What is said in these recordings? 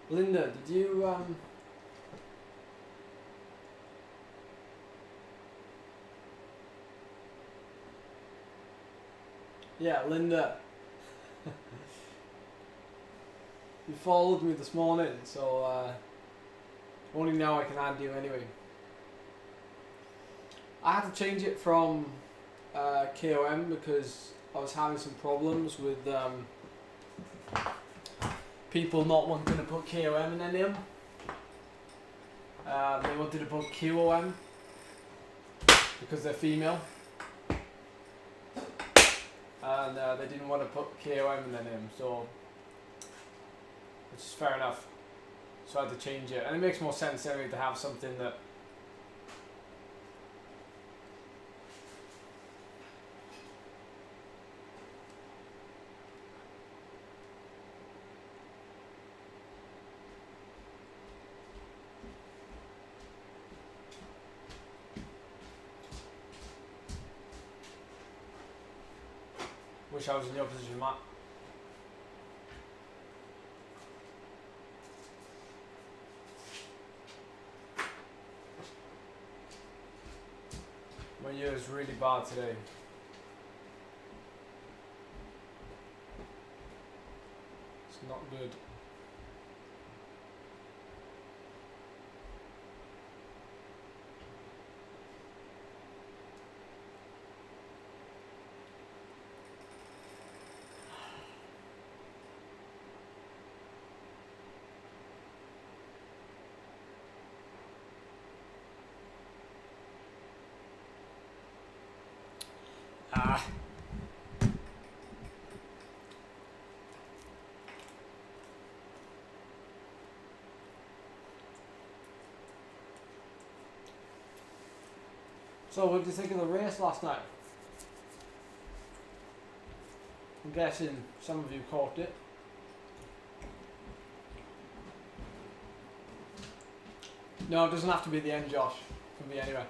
Linda, did you yeah, Linda. You followed me this morning, so only now I can add you anyway. I had to change it from KOM because I was having some problems with people not wanting to put KOM in their name. They wanted to put QOM because they're female, and they didn't want to put KOM in their name, so which is fair enough. So I had to change it, and it makes more sense anyway to have something that wish I was in your position, Matt. My ear is really bad today. It's not good. Ah. So what did you think of the race last night? I'm guessing some of you caught it. No, it doesn't have to be the end, Josh. It can be anywhere.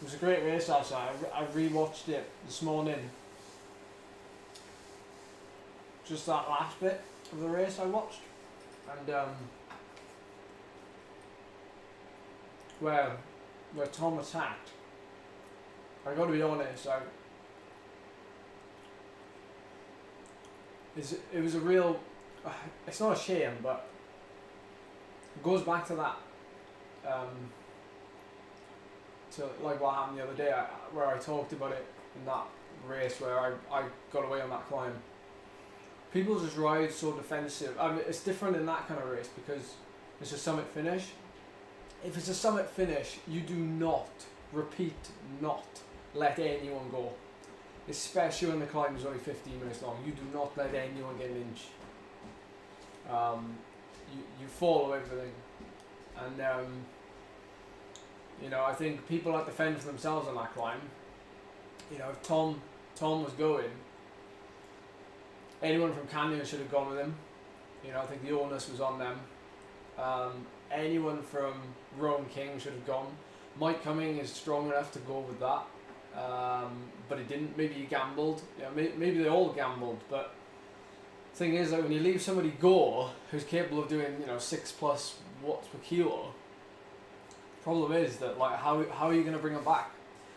It was a great race last night. I rewatched it this morning. Just that last bit of the race I watched, and where Tom attacked. I got to be honest. It was a real. It's not a shame, but it goes back to that. To like what happened the other day, where I talked about it in that race where I got away on that climb. People just ride so defensive. I mean, it's different in that kind of race because it's a summit finish. If it's a summit finish, you do not, repeat, not let anyone go. Especially when the climb is only 15 minutes long. You do not let anyone get an inch. You follow everything. And you know, I think people have to fend for themselves on that climb. You know, if Tom was going, anyone from Canyon should have gone with him. You know, I think the onus was on them. Anyone from Rome King should have gone. Mike Cumming is strong enough to go with that, but he didn't. Maybe he gambled. You know, maybe they all gambled. But the thing is that when you leave somebody go who's capable of doing 6+ watts per kilo, the problem is that like how are you going to bring them back?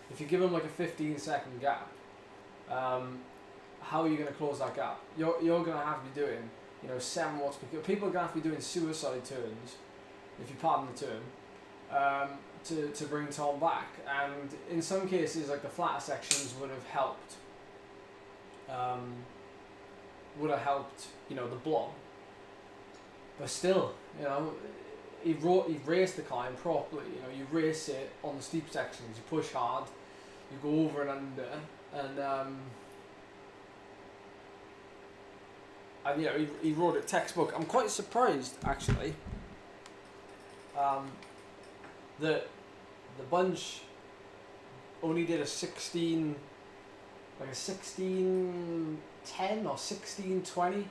If you give them like a 15-second gap, how are you going to close that gap? You're going to have to be doing 7 watts per kilo. People are going to have to be doing suicide turns, if you pardon the term, to bring Tom back. And in some cases, like the flatter sections would have helped. The blob. But still, he raced the climb properly. You race it on the steep sections. You push hard. You go over and under, and he rode it textbook. I'm quite surprised actually that the bunch only did a 16 like a 16:10 or 16:20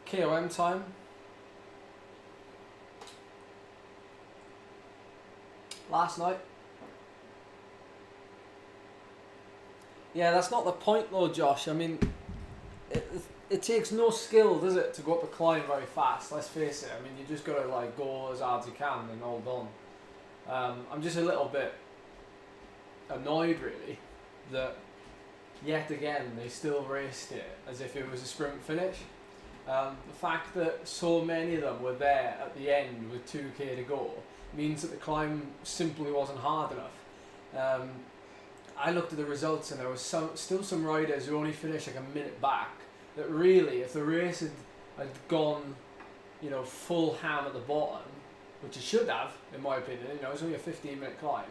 KOM time. Last night. Yeah, that's not the point though, Josh. I mean, it takes no skill, does it, to go up a climb very fast? Let's face it. I mean, you just gotta like go as hard as you can and all done. I'm just a little bit annoyed, really, that yet again they still raced it as if it was a sprint finish. The fact that so many of them were there at the end with 2k to go means that the climb simply wasn't hard enough. I looked at the results and there was still some riders who only finished like a minute back. That really, if the race had gone, you know, full ham at the bottom, which it should have, in my opinion, you know, it's only a 15-minute climb,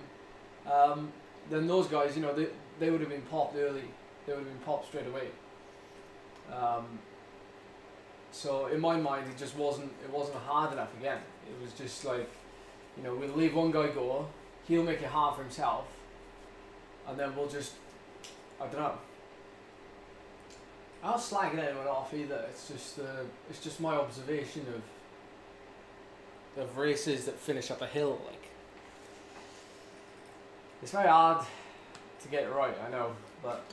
then those guys, you know, they would have been popped early. They would have been popped straight away. So in my mind, it wasn't hard enough again. It was just like, you know, we'll leave one guy go, he'll make it hard for himself, and then we'll just, I don't know. I'm not slagging anyone off either. It's just my observation of races that finish up a hill. Like, it's very hard to get it right, I know, but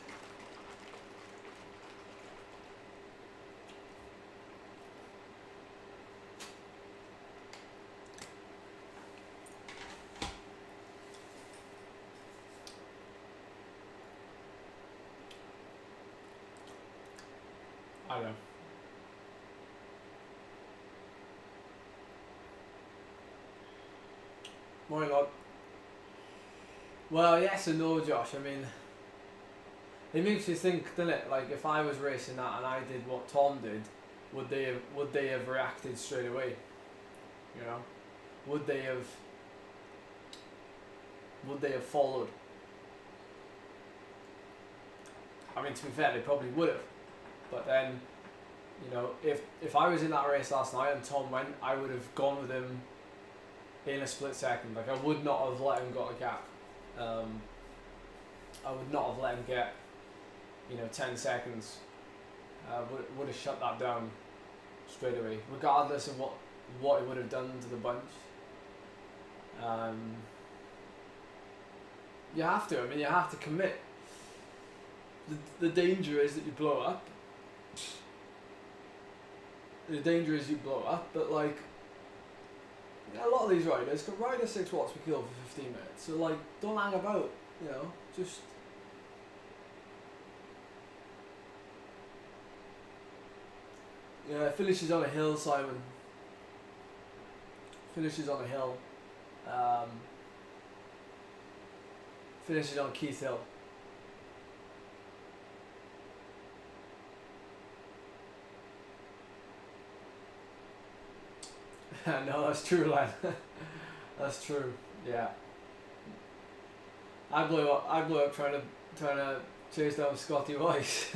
I don't know. Morning, lad. Well, yes and no, Josh. I mean, it makes you think, doesn't it? Like, if I was racing that and I did what Tom did, would they have reacted straight away? You know, would they have followed? I mean, to be fair, they probably would have. But then, you know, if I was in that race last night and Tom went, I would have gone with him in a split second. Like, I would not have let him got a gap. I would not have let him get, you know, 10 seconds. Would have shut that down straight away, regardless of what he would have done to the bunch. You have to. I mean, you have to commit. The danger is that you blow up. The danger is you blow up, but like, you know, a lot of these riders could ride a 6 watts per kilo for 15 minutes, so like, don't hang about, you know, just yeah, finishes on a hill, Simon. Finishes on a hill. Finishes on Keith Hill. No, that's true, lad. That's true. Yeah. I blew up trying to chase down Scotty Weiss.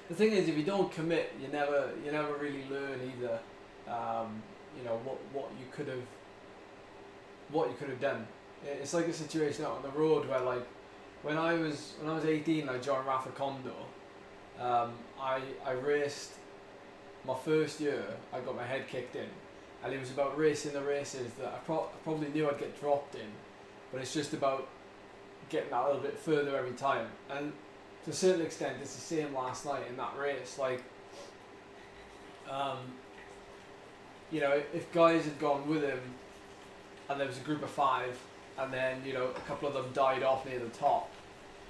The thing is, if you don't commit, you never really learn either. You know what you could have done. It's like a situation out on the road where, like, when I was 18, I joined Rafa Kondo. I raced. My first year, I got my head kicked in, and it was about racing the races that I probably knew I'd get dropped in, but it's just about getting that little bit further every time. And to a certain extent, it's the same last night in that race. Like, you know, if guys had gone with him, and there was a group of 5, and then, you know, a couple of them died off near the top,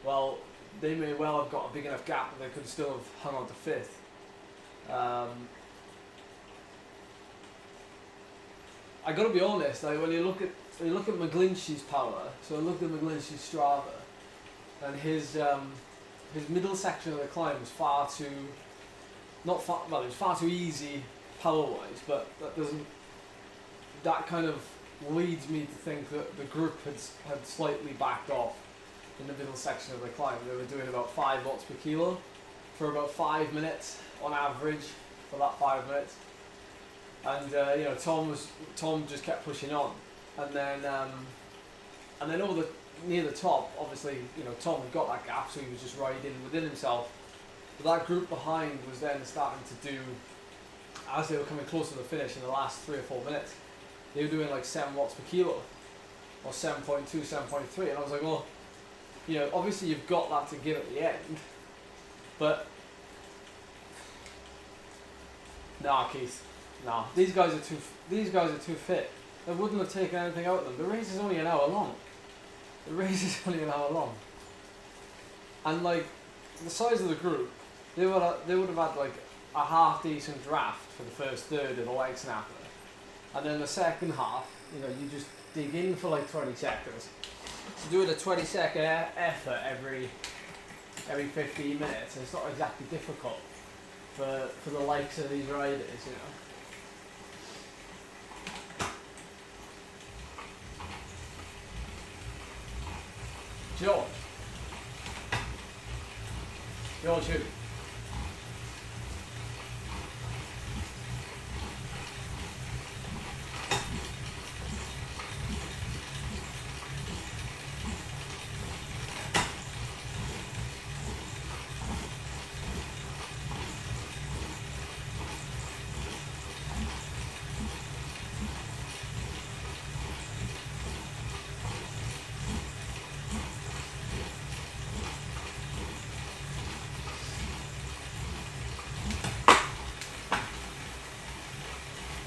well, they may well have got a big enough gap that they could still have hung on to 5th. I gotta be honest, like, when you look at McGlinchey's power, so I looked at McGlinchey's Strava, and his middle section of the climb was far too easy power wise, but that kind of leads me to think that the group had slightly backed off in the middle section of the climb. They were doing about 5 watts per kilo for about 5 minutes on average for that 5 minutes, and you know, Tom just kept pushing on, and then And then near the top, obviously, you know, Tom had got that gap, so he was just riding within himself. But that group behind was then starting to do, as they were coming close to the finish in the last 3 or 4 minutes, they were doing like 7 watts per kilo, or 7.2, 7.3, and I was like, well, you know, obviously you've got that to give at the end, but nah, Keith, nah, these guys are too fit. They wouldn't have taken anything out of them. The race is only an hour long. And like the size of the group, they would have had like a half decent draft for the first third of the leg snapper, and then the second half, you know, you just dig in for like 20 seconds. So doing a 20-second effort every 15 minutes, and it's not exactly difficult for the likes of these riders, you know. George who?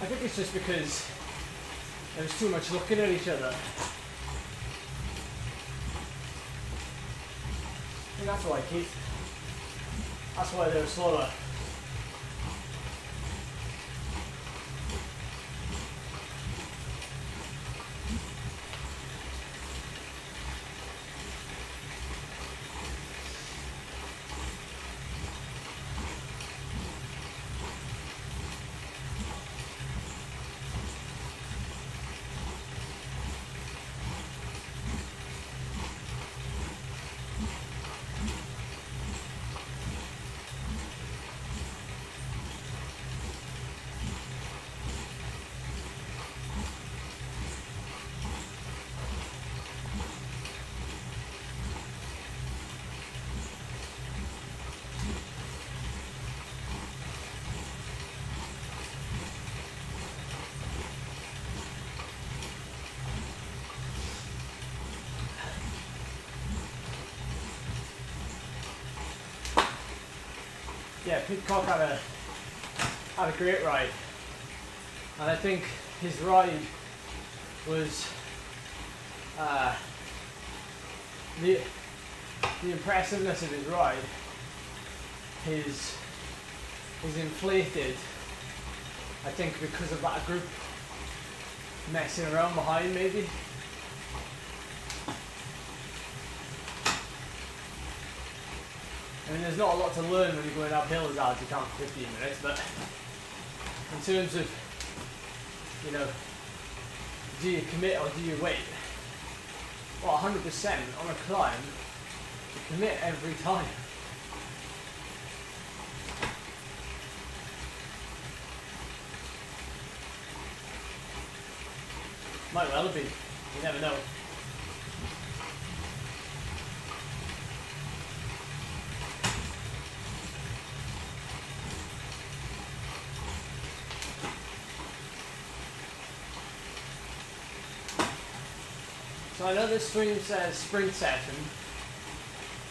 I think it's just because there was too much looking at each other. I think that's why, Keith. That's why they were slower. Yeah, Pidcock had a great ride, and I think his ride was the impressiveness of his ride is inflated, I think, because of that group messing around behind, maybe. I mean, there's not a lot to learn when you're going uphill as hard as you can for 15 minutes, but in terms of, you know, do you commit or do you wait? Well, 100% on a climb, you commit every time. Might well have been, you never know. So I know this stream says sprint session.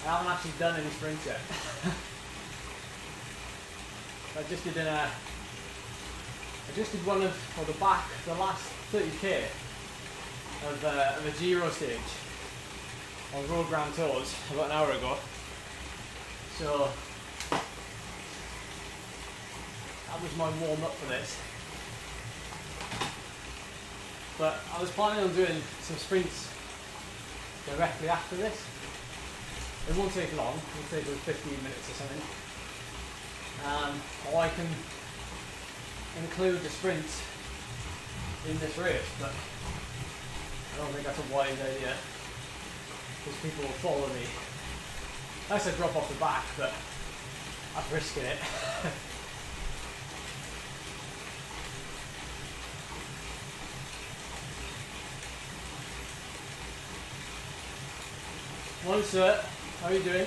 I haven't actually done any sprints yet. I just did one of the last 30k of a Giro stage on Road Grand Tours about an hour ago. So that was my warm up for this. But I was planning on doing some sprints directly after this. It won't take long, it'll take about 15 minutes or something. Or I can include the sprints in this race, but I don't think that's a wise idea, because people will follow me. Unless I drop off the back, but that's risking it. Morning, sir. How are you doing?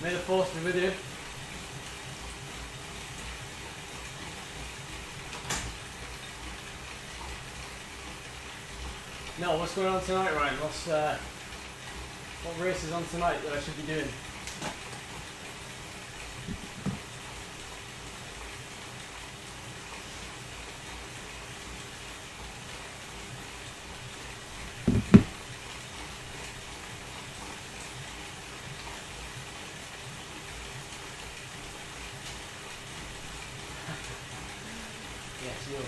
May the force be with you. No, what's going on tonight, Ryan? What race is on tonight that I should be doing? Yes, you'll do.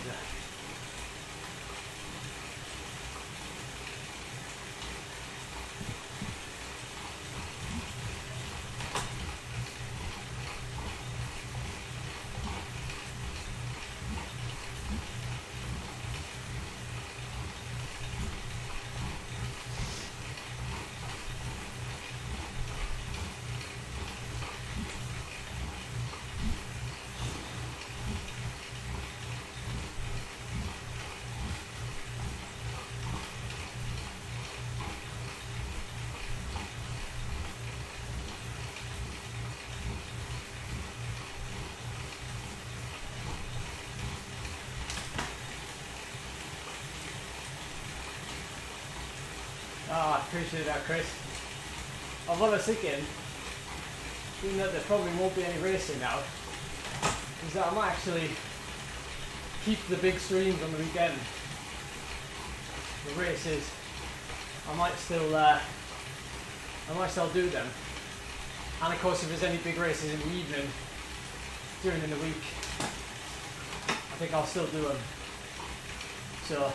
Oh, I appreciate that, Chris. What I was thinking, even though there probably won't be any racing now, is that I might actually keep the big streams on the weekend. The races, I might still do them. And of course, if there's any big races in the evening, during the week, I think I'll still do them. So.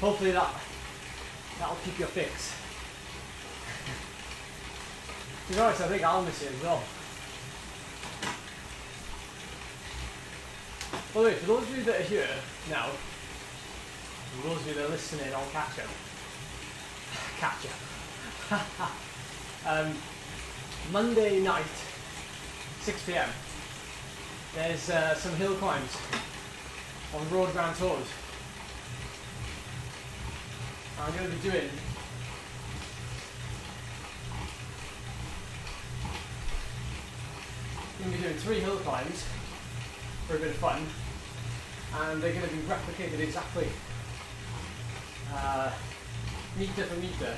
Hopefully that'll keep your fix. To be honest, I think I'll miss it as well. By the way, for those of you that are here now, and those of you that are listening on catch up. Monday night, 6 PM, there's some hill climbs on Road Grand Tours. I'm going to be doing three hill climbs for a bit of fun, and they're going to be replicated exactly meter for meter,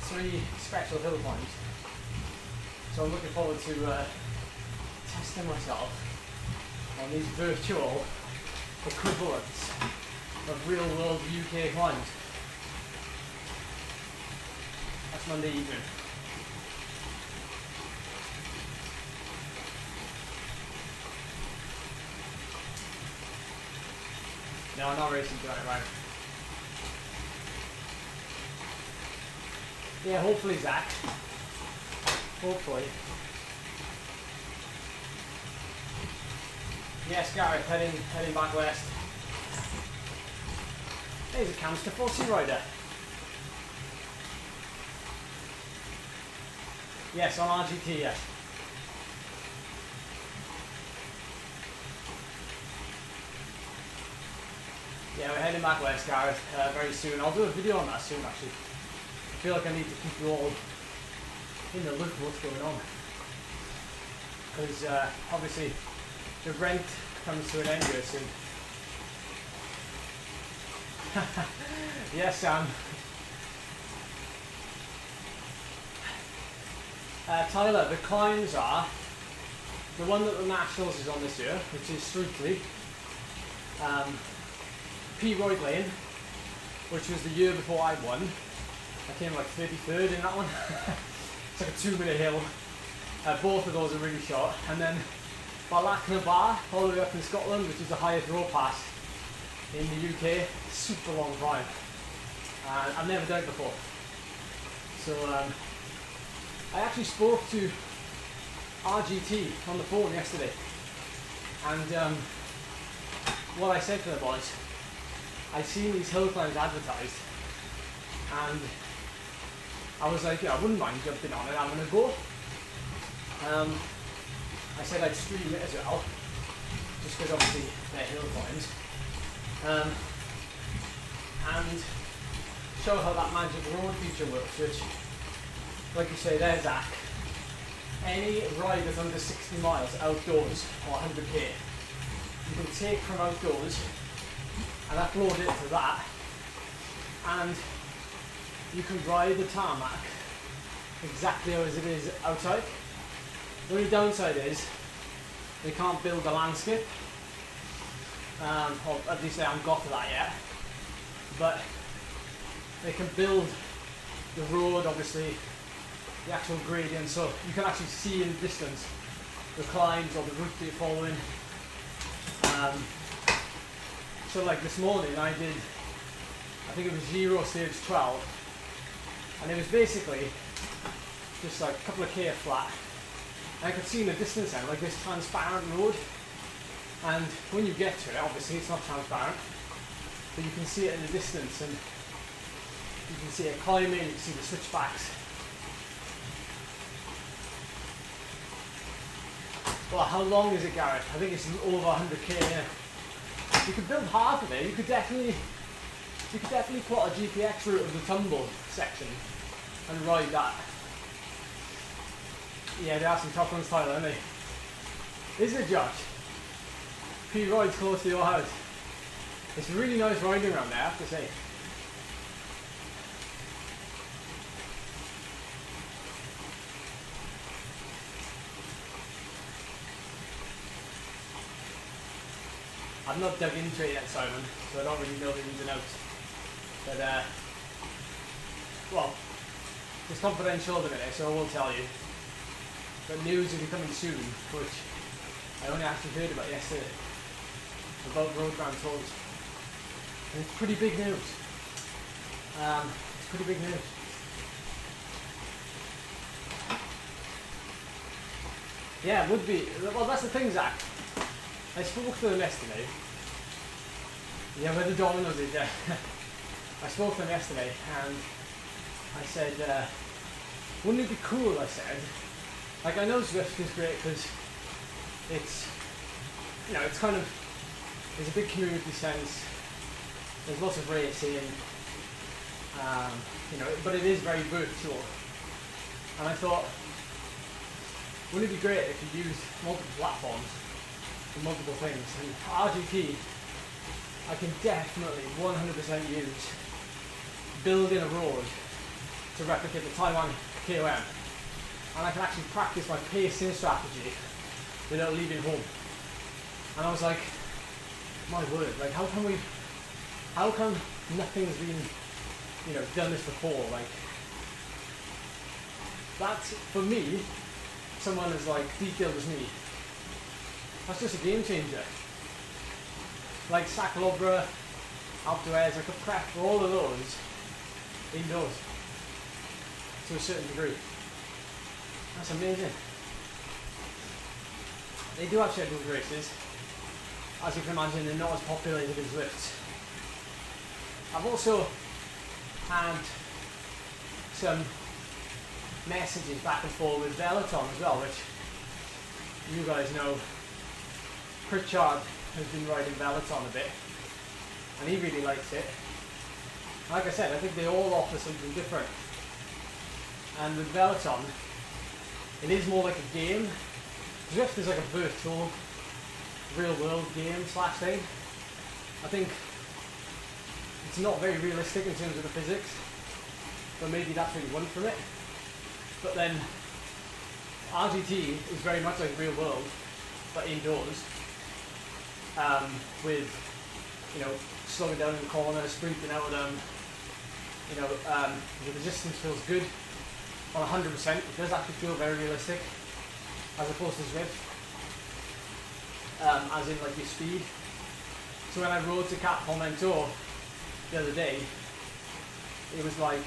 3 special hill climbs. So I'm looking forward to testing myself on these virtual equivalents of real world UK climbs. That's Monday evening. No, I'm not racing tonight, right? Yeah, hopefully, Zach. Hopefully. Yes, Gareth, heading back west. There's a Camster 40 rider. Yes, on RGT, yes. Yeah, we're heading back west, Gareth, very soon. I'll do a video on that soon, actually. I feel like I need to keep you all in the loop of what's going on. Because obviously the rent comes to an end here soon. Yes, Sam. Tyler, the climbs are the one that the Nationals is on this year, which is Streakley, P. Royd Lane, which was the year before I won. I came like 33rd in that one. It's like a 2-minute hill. Both of those are really short. And then Balachna Bar, all the way up in Scotland, which is the highest road pass in the UK. Super long climb. I've never done it before. So I actually spoke to RGT on the phone yesterday, and what I said to them was, I'd seen these hill climbs advertised, and I was like, yeah, I wouldn't mind jumping on it, I'm going to go. I said I'd stream it as well, just because obviously they're hill climbs. And show how that magic road feature works, which, like you say there, Zach, any ride that's under 60 miles outdoors or 100k, you can take from outdoors and upload it to that, and you can ride the tarmac exactly as it is outside. The only downside is they can't build the landscape, or at least they haven't got to that yet, but they can build the road, obviously, the actual gradient, so you can actually see in the distance the climbs or the route that you're following. So like this morning I did, I think it was 0 stage 12, and it was basically just like a couple of k flat. And I could see in the distance then like this transparent road, and when you get to it, obviously it's not transparent, but you can see it in the distance, and you can see it climbing, you can see the switchbacks. Well, how long is it, Gareth? I think it's over 100k, yeah. You could build half of it. You could definitely plot a GPX route of the tumble section and ride that. Yeah, they are some tough ones, Tyler, aren't they? Is it, Josh? P rides close to your house. It's really nice riding around there, I have to say. I've not dug into it yet, Simon, so I don't really know the ins and outs. But, well, it's confidential at the minute, so I will tell you. But news will be coming soon, which I only actually heard about yesterday, about Road Grand Tours. And it's pretty big news. It's pretty big news. Yeah, it would be. Well, that's the thing, Zach. I spoke to them yesterday. Yeah, where the Domino's is, yeah. I spoke to them yesterday and I said, wouldn't it be cool, I said. Like, I know Zwift is great because it's, you know, it's kind of, there's a big community sense, there's lots of racing, you know, but it is very virtual. And I thought, wouldn't it be great if you used multiple platforms for multiple things? And RGP, I can definitely 100% use building a road to replicate the Taiwan KOM. And I can actually practice my pacing strategy without leaving home. And I was like, my word, like how come nothing's been, you know, done this before? Like, that's, for me, someone as like detailed as me, that's just a game changer. Like Saclobra, Alpe d'Huez, I could prep for all of those indoors to a certain degree. That's amazing. They do have scheduled races. As you can imagine, they're not as populated as Zwift. I've also had some messages back and forth with Veloton as well, which you guys know. Pritchard has been riding Veloton a bit, and he really likes it. Like I said, I think they all offer something different. And with Veloton, it is more like a game. Zwift is like a virtual, real-world game slash thing. I think it's not very realistic in terms of the physics, but maybe that's what you want from it. But then RGT is very much like real world, but indoors, with, you know, slowing down in the corners, sprinting out of them. You know, the resistance feels good on 100%. It does actually feel very realistic, as opposed to Zwift, as in like your speed. So when I rode to Cap Formentor the other day, it was like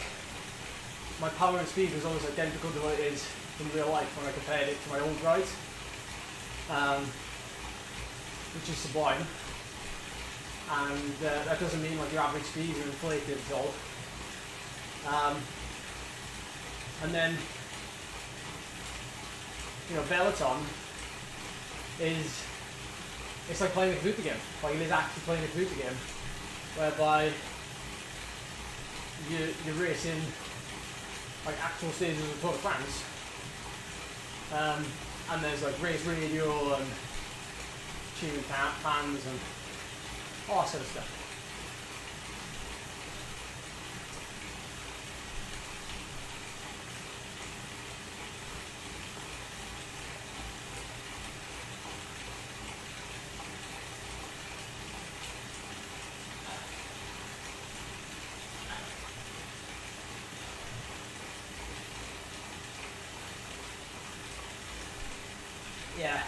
my power and speed was almost identical to what it is in real life when I compared it to my old rides, which is sublime. And that doesn't mean like your average speeds are inflated at all. And then, you know, Veloton is it's like playing a computer game. Like it is actually playing a computer game, whereby you're racing like actual stages of the Tour de France, and there's like race radio and tuning fans and all that sort of stuff. Yeah,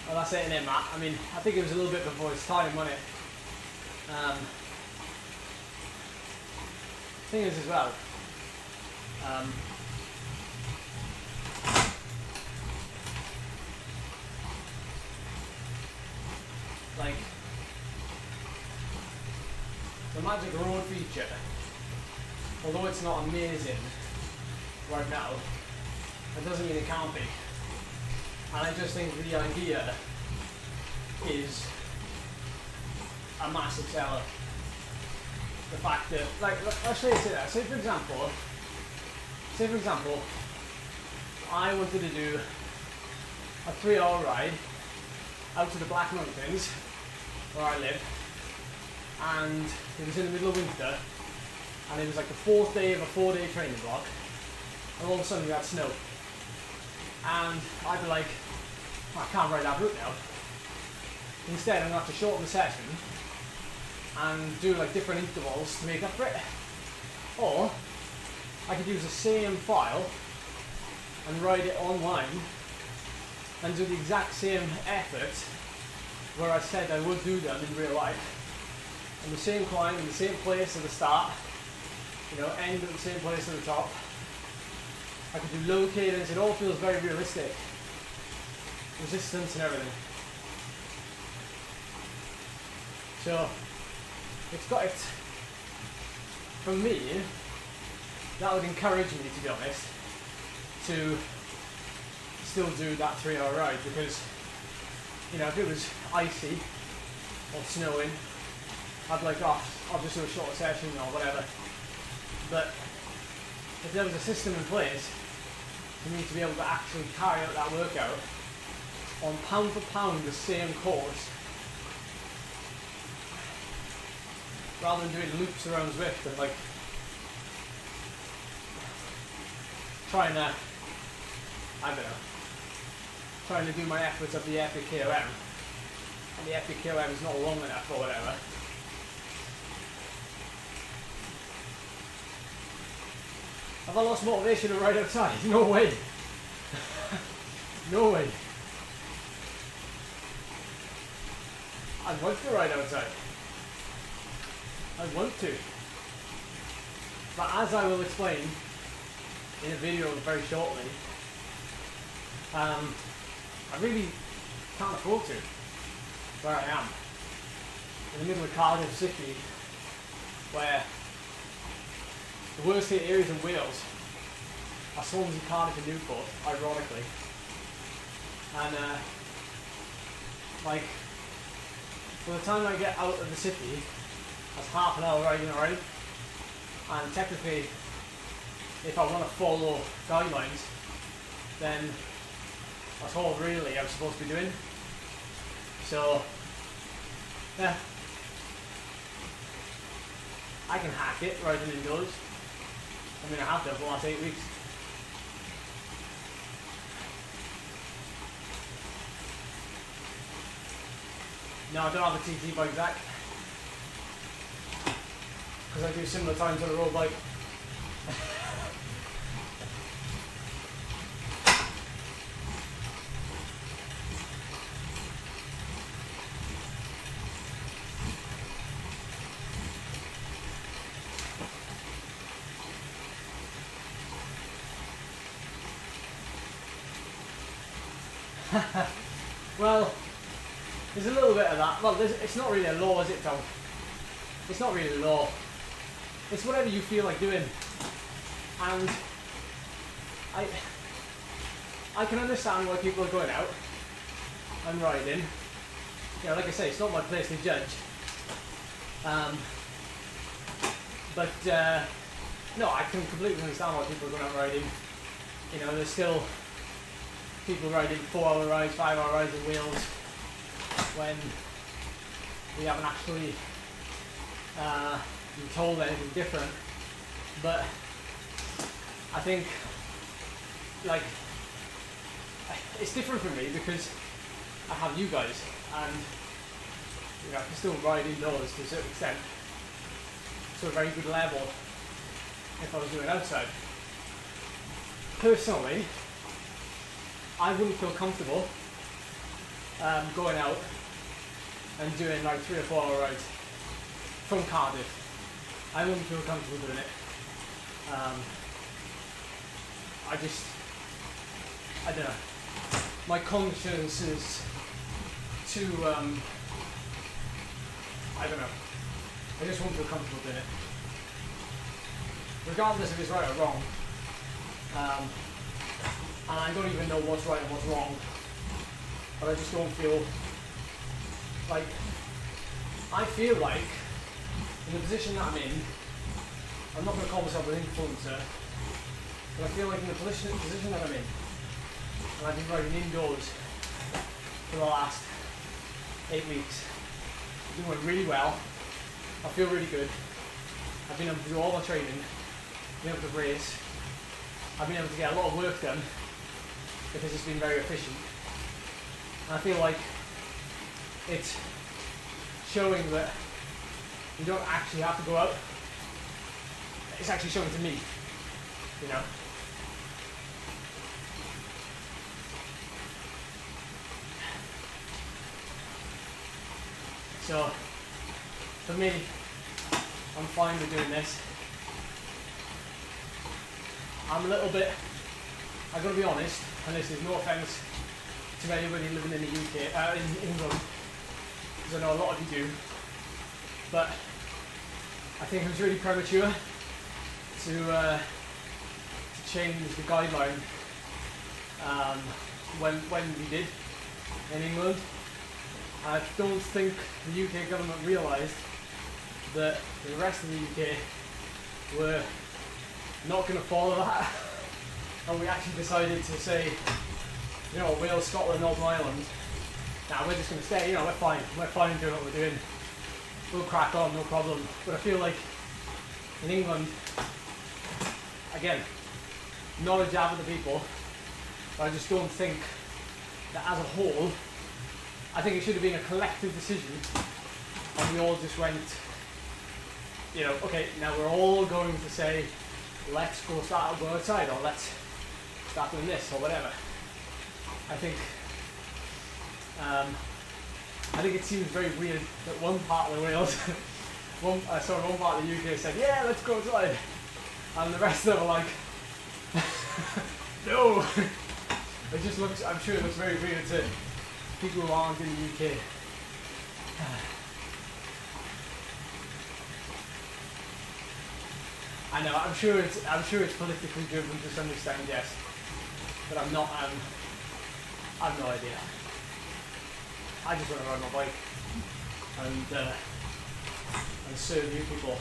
well that's it innit, Matt. I mean, I think it was a little bit before its time, wasn't it? Thing is as well, like the Magic Road feature, although it's not amazing right now, it doesn't mean it can't be. And I just think the idea is a massive seller. The fact that, like, let's face it, say for example, I wanted to do a 3-hour ride out to the Black Mountains, where I live, and it was in the middle of winter, and it was like the 4th day of a 4-day training block, and all of a sudden we had snow. And I'd be like, I can't ride that route now. Instead, I'm going to have to shorten the session and do like different intervals to make up for it. Or I could use the same file and ride it online and do the exact same effort where I said I would do them in real life. And the same climb in the same place at the start, end at the same place at the top. I could do low cadence, it all feels very realistic. Resistance and everything. So, it's got it, for me, that would encourage me, to be honest, to still do that 3-hour ride, because, if it was icy or snowing, I'd be like, oh, I'll just do a shorter session or whatever. But if there was a system in place for me to be able to actually carry out that workout on pound for pound the same course, rather than doing loops around Zwift and like trying to do my efforts of the epic KOM, and the epic KOM is not long enough or whatever. Have I lost motivation to ride outside? No way. No way. I'd want to ride outside. I'd want to. But as I will explain in a video very shortly, I really can't afford to where I am. In the middle of Cardiff City, where the worst hit areas in Wales are Swansea, Cardiff and Newport, ironically. And by the time I get out of the city, that's half an hour riding already. And technically, if I want to follow guidelines, then that's all really I'm supposed to be doing. So, yeah. I can hack it riding indoors. I mean, I have done for the last 8 weeks. No, I don't have a TT bike back. Because I do similar times on a road bike. Well, there's a little bit of that. Well, it's not really a law, is it, Tom? It's not really a law. It's whatever you feel like doing. And I can understand why people are going out and riding. you know, like I say, it's not my place to judge. But no, I can completely understand why people are going out riding. You know, there's still people riding 4-hour rides, 5-hour rides in Wales when we haven't actually been told anything different. But I think, like, it's different for me because I have you guys, and you know, I can still ride indoors to a certain extent, to a very good level if I was doing it outside. Personally, I wouldn't feel comfortable going out and doing like 3 or 4 hour rides from Cardiff. I wouldn't feel comfortable doing it. I don't know. My conscience is too, I don't know. I just won't feel comfortable doing it. Regardless if it's right or wrong. And I don't even know what's right and what's wrong. But I just don't feel like, I feel like in the position that I'm in, I'm not going to call myself an influencer, but I feel like in the position that I'm in, and I've been riding indoors for the last 8 weeks, I'm doing really well, I feel really good, I've been able to do all my training, been able to race, I've been able to get a lot of work done because it's been very efficient, and I feel like it's showing that you don't actually have to go out. It's actually showing to me, you know. So, for me, I'm fine with doing this. I'm a little bit, I've got to be honest, and this is no offence to anybody living in the UK, in England, because I know a lot of you do, but I think it was really premature to change the guideline when we did in England. I don't think the UK government realised that the rest of the UK were not going to follow that, and we actually decided to say, you know, Wales, Scotland, Northern Ireland, now we're just going to stay, you know, we're fine doing what we're doing, we'll crack on, no problem. But I feel like in England, again, not a jab at the people, but I just don't think that as a whole, I think it should have been a collective decision, and we all just went, you know, okay, now we're all going to say, let's go outside, or let's start doing this, or whatever. I think it seems very weird that one part of the Wales, one part of the UK said, yeah, let's go outside, and the rest of them are like, no. It just looks, I'm sure it looks very weird to people who aren't in the UK. I know, I'm sure it's politically driven to some extent, yes, but I'm not. I've no idea. I just want to ride my bike and serve you people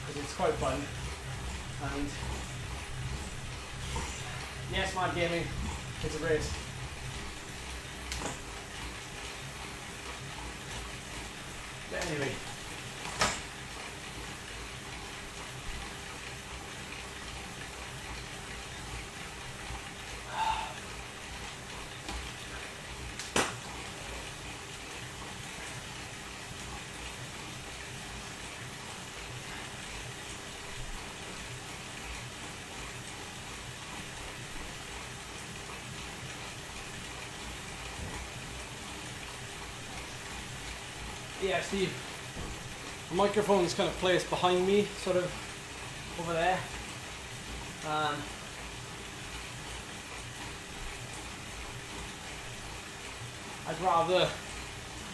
because it's quite fun. And yes, Mad Gaming, it's a race. But anyway. Yeah, Steve, the microphone is kind of placed behind me, sort of over there. I'd rather,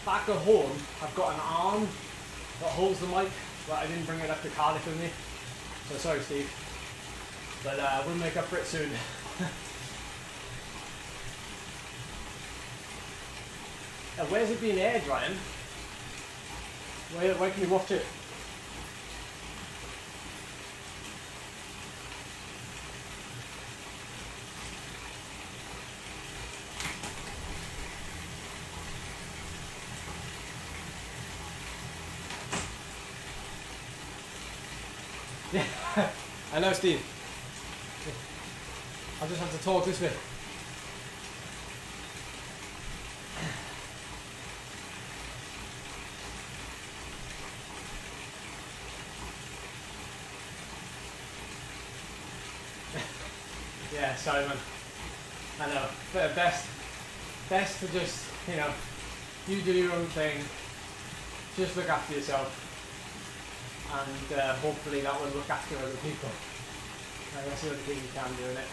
back at home, I've got an arm that holds the mic, but I didn't bring it up to Cardiff with me. So sorry, Steve, but we'll make up for it soon. where's it being aired, Ryan? Where can you watch it? Yeah, I know, Steve. I'll just have to talk this way. Yeah, sorry, man. I know. But best to just, you know, you do your own thing. Just look after yourself. And hopefully that will look after other people. And that's the only thing you can do in it.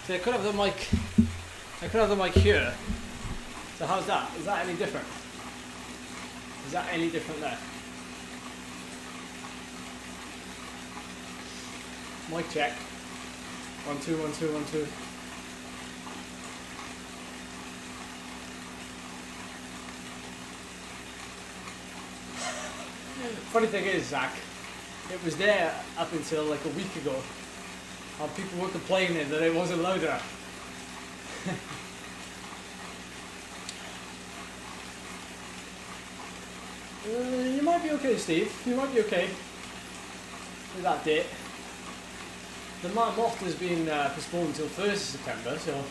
So I could have the mic here. So how's that? Is that any different? Is that any different there? Mic check. 1 2 1 2 1 2. Funny thing is, Zach, it was there up until like a week ago, and people were complaining that it wasn't loud enough. You might be okay, Steve. You might be okay with that date. The Moth has been postponed until 1st of September, so.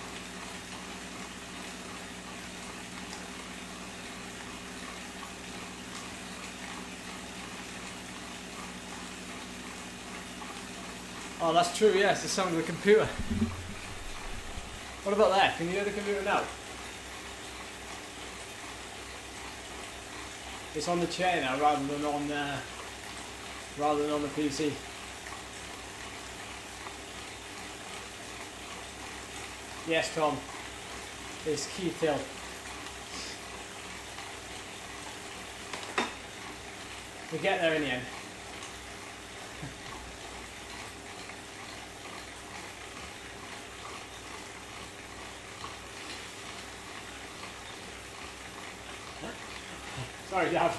Oh, that's true, yes, the sound of the computer. What about that? Can you hear the computer now? It's on the chair now rather than on the PC. Yes, Tom. It's Keith Hill. We get there in the end. Sorry, Gav.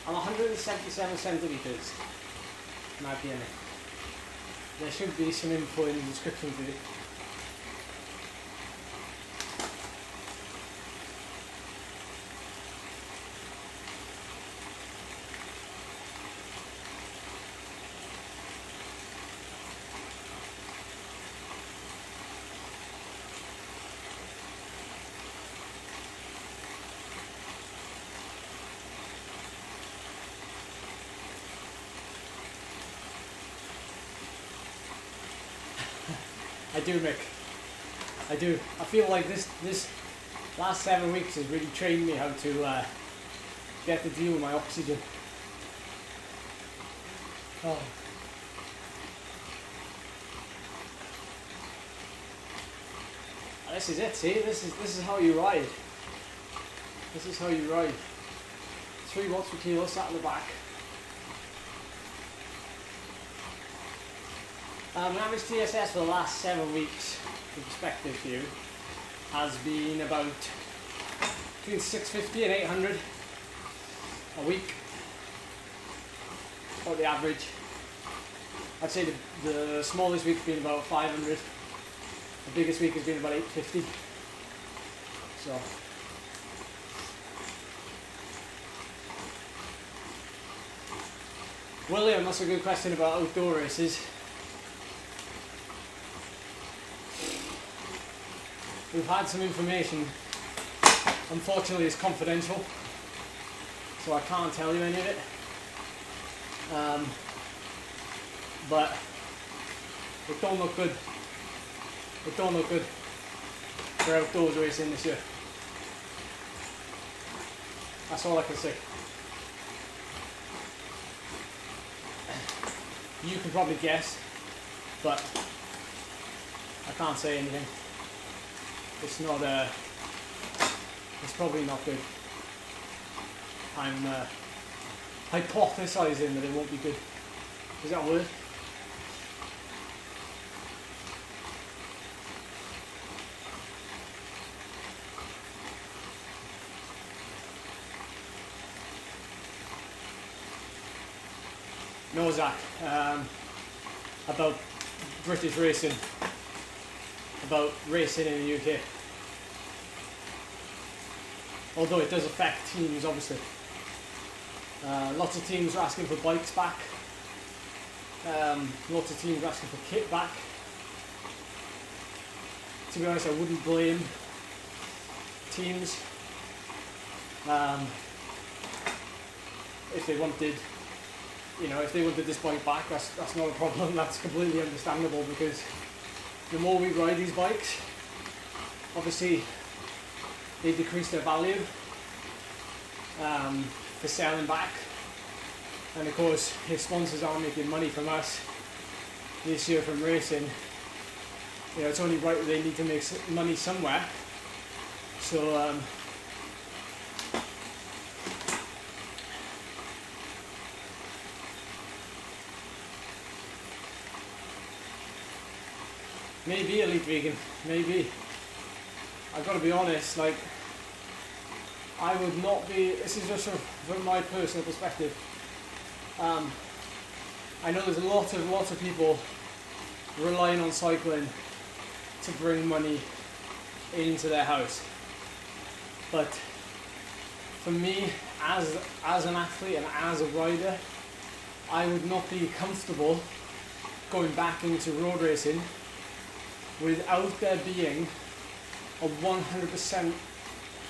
I'm 177 centimeters. My Bynea. There should be some info in the description for you. I do, Mick. I do. I feel like this last 7 weeks has really trained me how to get to deal with my oxygen. Oh. This is it. See, this is how you ride. This is how you ride. 3 watts per kilo sat in the back. Average TSS for the last 7 weeks, for perspective for you, has been about between 650 and 800 a week, about the average. I'd say the smallest week's been about 500, the biggest week has been about 850. So. William, that's a good question about outdoor races. We've had some information, unfortunately it's confidential, so I can't tell you any of it, but it don't look good. It don't look good for outdoors racing this year. That's all I can say. You can probably guess, but I can't say anything. It's not, it's probably not good. I'm hypothesizing that it won't be good. Is that a word? No, Zach. About British racing. About racing in the UK. Although it does affect teams, obviously. Lots of teams are asking for bikes back. Lots of teams are asking for kit back. To be honest, I wouldn't blame teams if they wanted, if they wanted this bike back. That's not a problem. That's completely understandable, because the more we ride these bikes, obviously they decrease their value for selling back, and of course if sponsors aren't making money from us this year from racing, it's only right that they need to make money somewhere. So maybe elite vegan, maybe. I've got to be honest, like, I would not be, this is just from my personal perspective. I know there's lots of people relying on cycling to bring money into their house. But for me, as an athlete and as a rider, I would not be comfortable going back into road racing without there being a 100%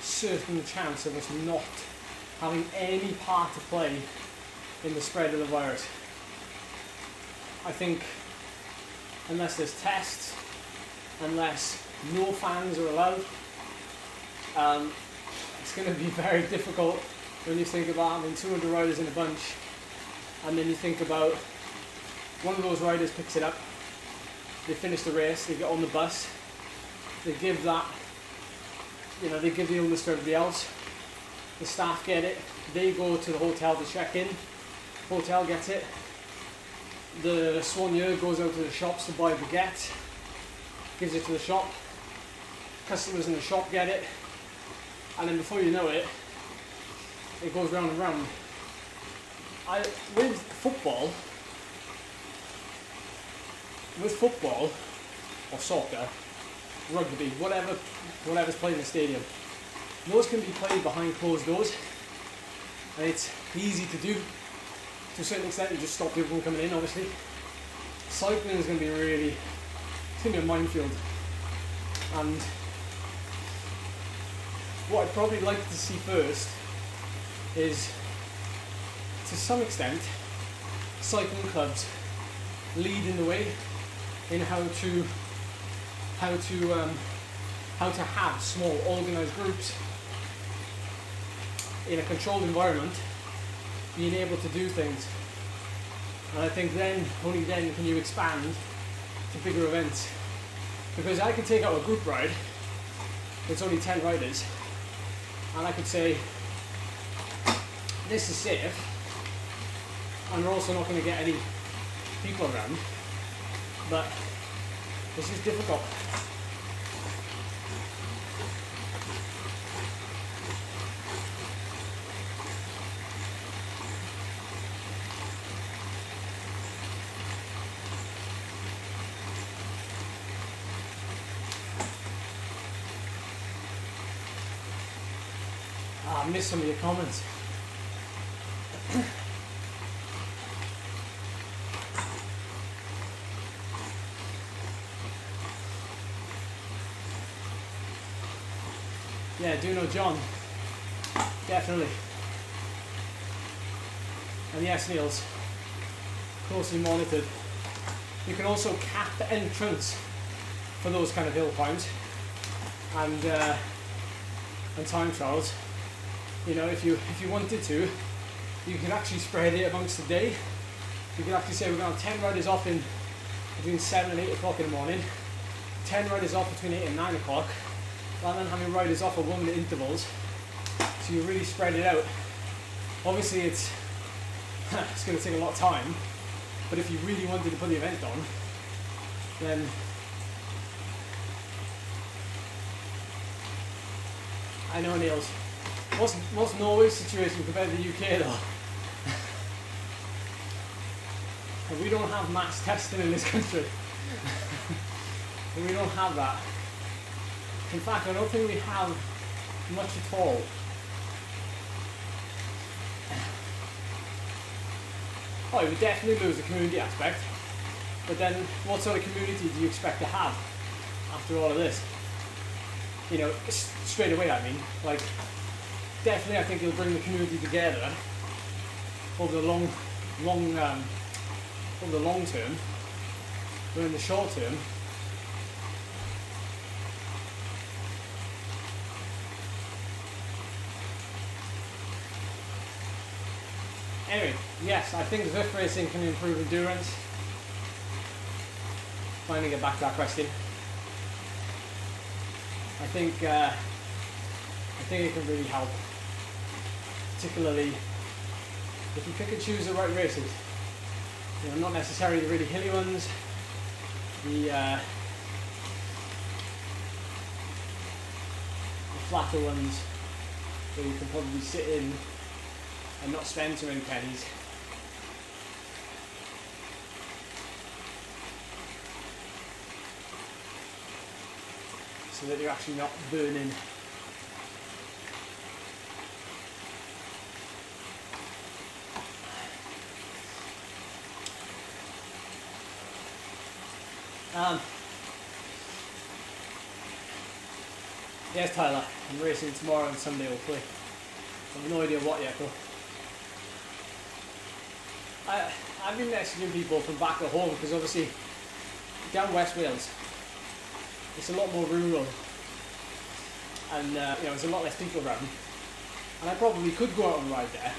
certain chance of us not having any part to play in the spread of the virus. I think unless there's tests, unless no fans are allowed, it's going to be very difficult when you think about having 200 riders in a bunch, and then you think about one of those riders picks it up, they finish the race, they get on the bus, they give that, they give the illness to everybody else, the staff get it, they go to the hotel to check in, hotel gets it, the soigneur goes out to the shops to buy baguette, gives it to the shop, customers in the shop get it, and then before you know it, it goes round and round. With football or soccer, rugby, whatever's played in the stadium, those can be played behind closed doors, and it's easy to do. To a certain extent, you just stop people from coming in, obviously. Cycling is going to be it's going to be a minefield. And what I'd probably like to see first is, to some extent, cycling clubs leading the way in how to have small organised groups in a controlled environment, being able to do things. And I think only then can you expand to bigger events. Because I could take out a group ride, it's only 10 riders, and I could say, this is safe, and we're also not going to get any people around, but this is difficult. I missed some of your comments. Yeah, do know John. Definitely. And yes, Niels. Closely monitored. You can also cap the entrance for those kind of hill climbs and time trials. If you wanted to, you can actually spread it amongst the day. You can actually say we're going to have 10 riders off in between 7 and 8 o'clock in the morning, 10 riders off between 8 and 9 o'clock, rather than having riders off at 1 minute intervals. So you really spread it out. Obviously it's going to take a lot of time, but if you really wanted to put the event on, then I know, Niels. What's Norway's situation compared to the UK though? And we don't have mass testing in this country. We don't have that. In fact, I don't think we have much at all. Oh, you would definitely lose the community aspect. But then, what sort of community do you expect to have after all of this? You know, straight away, I mean. Like, definitely I think it'll bring the community together over the long term. But in the short term, anyway, yes, I think Zwift racing can improve endurance. Finally get back to that question. I think it can really help, particularly if you pick and choose the right races. You know, not necessarily the really hilly ones, the flatter ones where you can probably sit in and not spend too many pennies. So that you're actually not burning. Yes, Tyler, I'm racing tomorrow and Sunday hopefully. I have no idea what yet though. I've been messaging people from back at home because obviously down West Wales it's a lot more rural and you know, there's a lot less people around, and I probably could go out and ride there,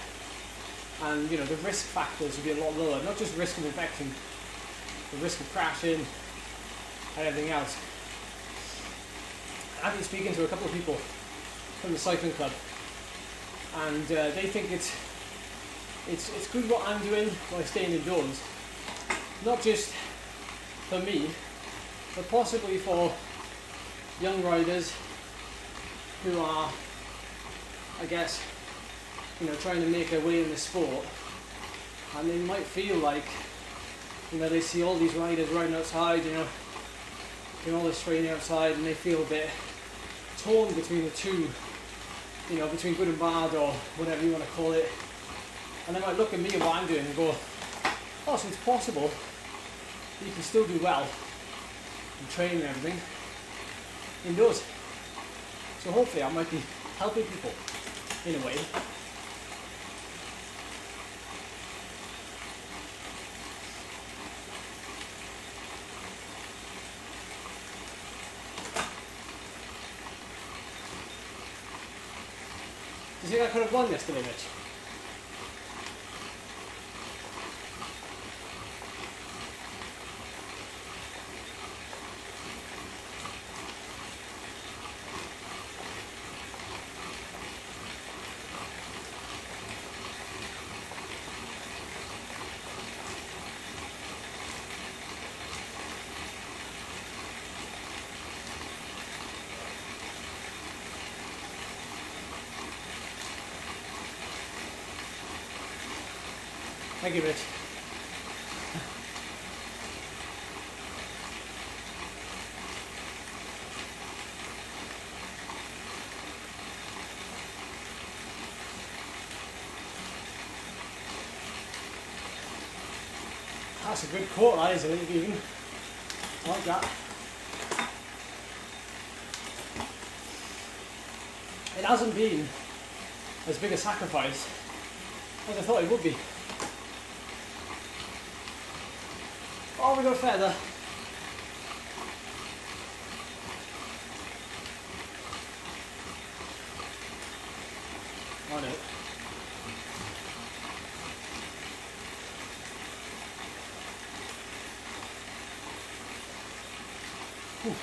and you know, the risk factors would be a lot lower, not just risk of infection, the risk of crashing and everything else. I've been speaking to a couple of people from the cycling club, and they think it's good what I'm doing by staying indoors, not just for me, but possibly for young riders who are, I guess, you know, trying to make their way in the sport, and they might feel like, you know, they see all these riders riding outside, you know, doing all this training outside, and they feel a bit torn between the two, you know, between good and bad or whatever you want to call it, and they might look at me and what I'm doing and go, oh, so it's possible you can still do well and train and everything indoors. So hopefully I might be helping people in a way. Do you think I could have won yesterday, Mitch? Thank you, Mitch. That's a good quote, that is, I think, even. I like that. It hasn't been as big a sacrifice as I thought it would be. Oh, we got a feather. Oh no. Whew.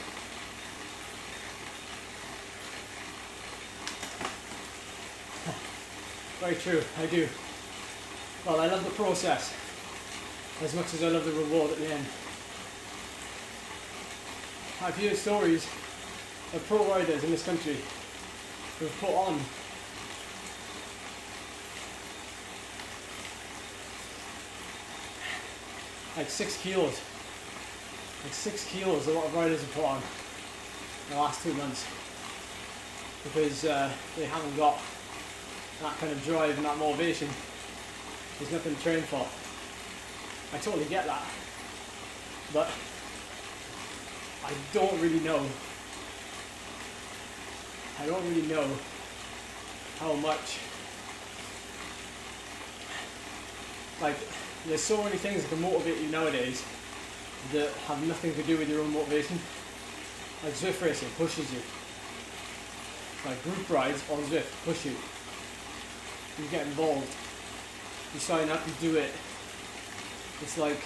Very true, I do. Well, I love the process as much as I love the reward at the end. I've heard stories of pro riders in this country who have put on like 6 kilos. Like 6 kilos a lot of riders have put on in the last 2 months because they haven't got that kind of drive and that motivation. There's nothing to train for. I totally get that, but I don't really know how much, like, there's so many things that can motivate you nowadays that have nothing to do with your own motivation. Like Zwift racing pushes you. Like group rides on Zwift push you. You get involved. You sign up, you do it. It's like,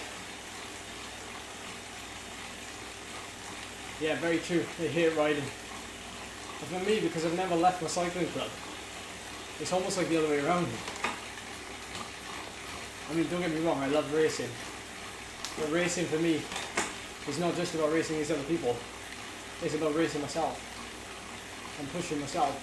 yeah, very true. They hate riding. But for me, because I've never left my cycling club, it's almost like the other way around. I mean, don't get me wrong, I love racing. But racing for me is not just about racing these other people. It's about racing myself and pushing myself.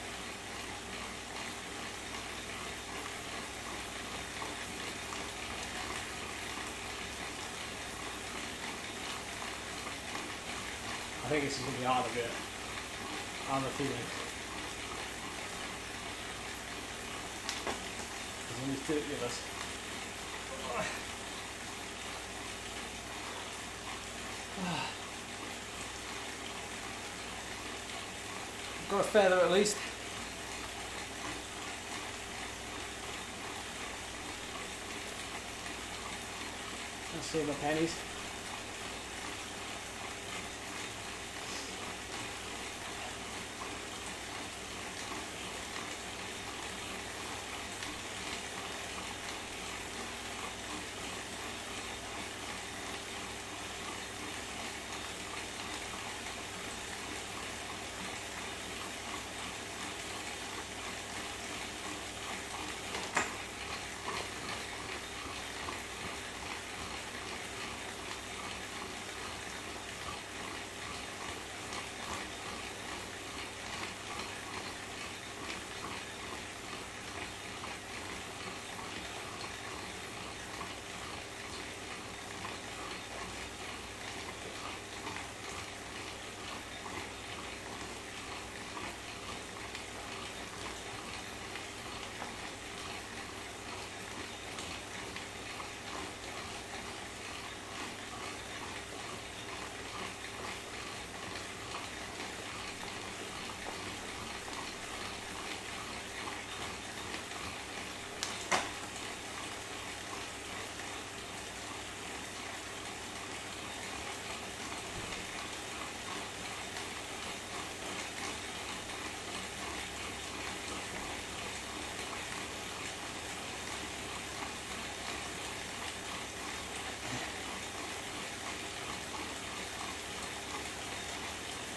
I think it's just going to be hard to do it. I have a feeling. There's only 30 of us. Got a feather at least. I'll save my pennies.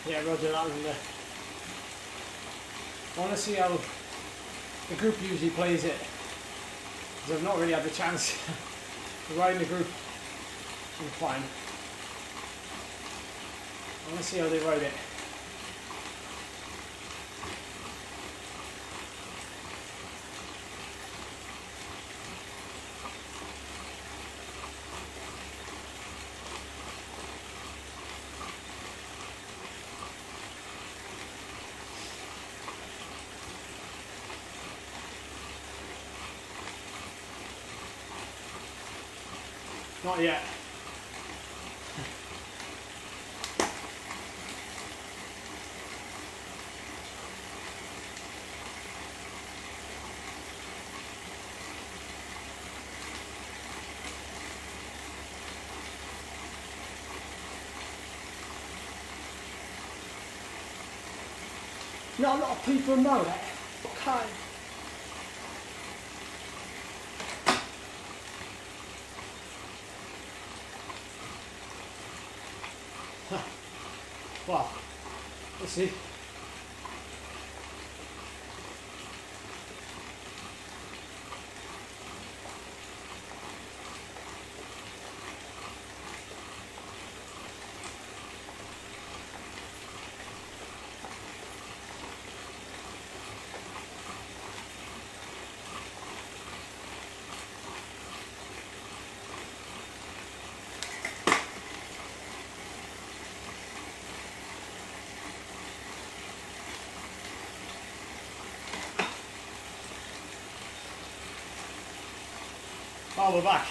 Yeah, roger that one there. I want to see how the group usually plays it, because I've not really had the chance to ride in the group and climb. I want to see how they ride it. Not yet. Not a lot of people know that. Okay. Well, let's see. Oh, we're back.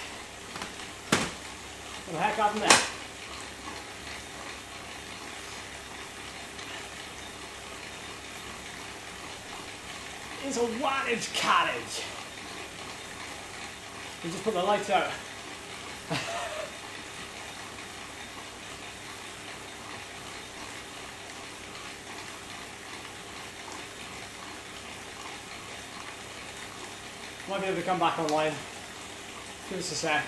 What the heck happened there? It's a wattage cottage. We just put the lights out. Might be able to come back online. Give us a sec.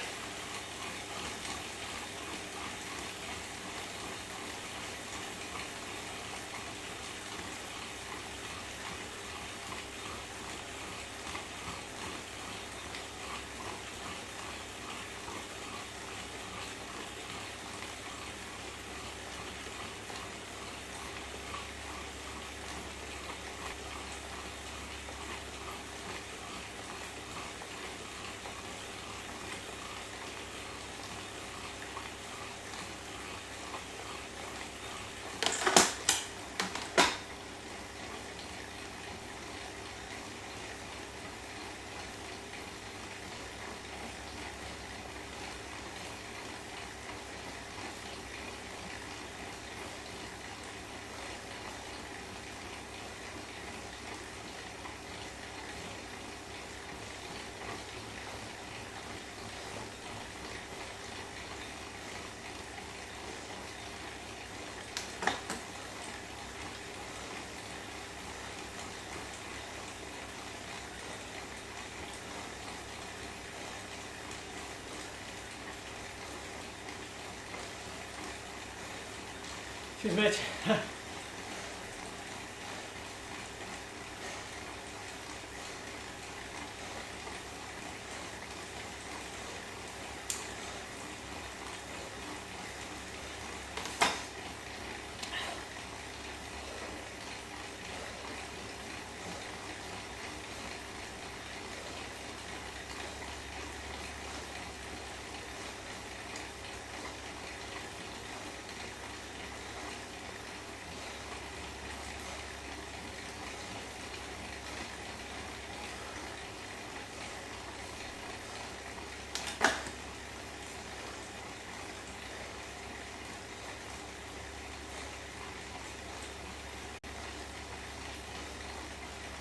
Cheers, mate.